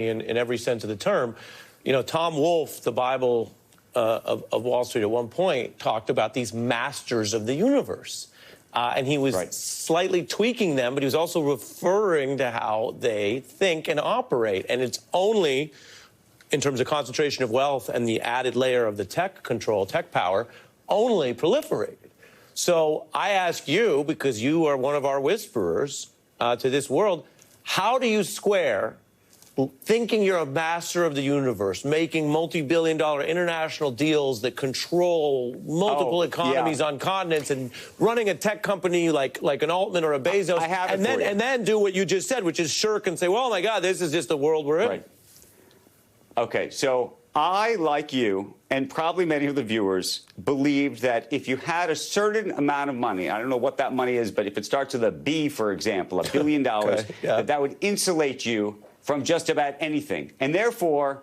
in every sense of the term. You know, Tom Wolfe, the Bible of Wall Street, at one point talked about these masters of the universe. And he was slightly tweaking them, but he was also referring to how they think and operate. And it's only, in terms of concentration of wealth and the added layer of the tech control, tech power, only proliferated. So I ask you, because you are one of our whisperers to this world, how do you square thinking you're a master of the universe, making multi-billion-dollar international deals that control multiple economies on continents, and running a tech company like an Altman or a Bezos, and then do what you just said, which is shirk and say, well, oh my God, this is just the world we're in? Right. Okay, so I, like you, and probably many of the viewers, believed that if you had a certain amount of money, I don't know what that money is, but if it starts with a B, for example, $1 billion, that would insulate you from just about anything. And therefore,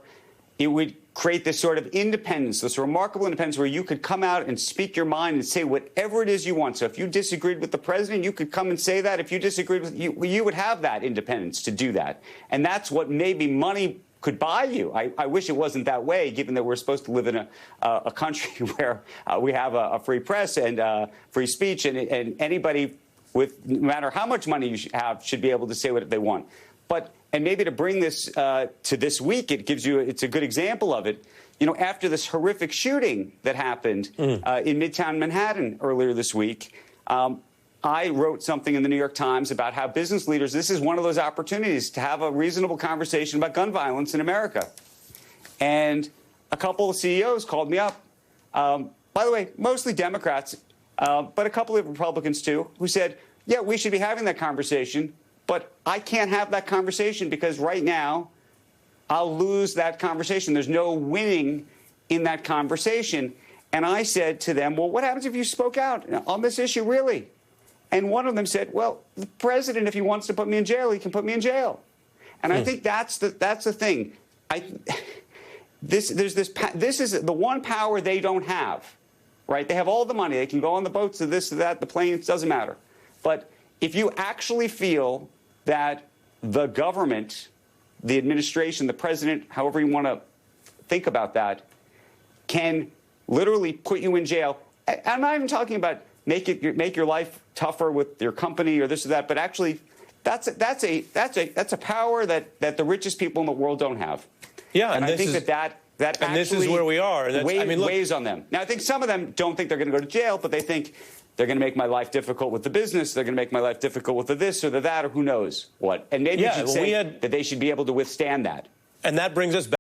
it would create this sort of independence, this remarkable independence where you could come out and speak your mind and say whatever it is you want. So if you disagreed with the president, you could come and say that. If you disagreed with you would have that independence to do that. And that's what maybe money could buy you. I wish it wasn't that way, given that we're supposed to live in a country where we have a free press and free speech, and anybody with, no matter how much money you have, should be able to say what they want. But, and maybe to bring this to this week, it's a good example of it. You know, after this horrific shooting that happened in Midtown Manhattan earlier this week, I wrote something in the New York Times about how business leaders, this is one of those opportunities to have a reasonable conversation about gun violence in America. And a couple of CEOs called me up, by the way, mostly Democrats, but a couple of Republicans too, who said, yeah, we should be having that conversation, but I can't have that conversation because right now I'll lose that conversation. There's no winning in that conversation. And I said to them, well, what happens if you spoke out on this issue, really? And one of them said, well, the president, if he wants to put me in jail, he can put me in jail. And I think that's the thing. This is the one power they don't have, right? They have all the money. They can go on the boats, to this, to that, the planes, doesn't matter. But if you actually feel that the government, the administration, the president, however you want to think about that, can literally put you in jail. I'm not even talking about make your life tougher with your company or this or that, but actually, that's a power that the richest people in the world don't have. Yeah, and I think that and this is where we are. And weighs on them. Now, I think some of them don't think they're going to go to jail, but they think they're going to make my life difficult with the business. They're going to make my life difficult with the this or the that or who knows what. And maybe you should say that they should be able to withstand that. And that brings us back.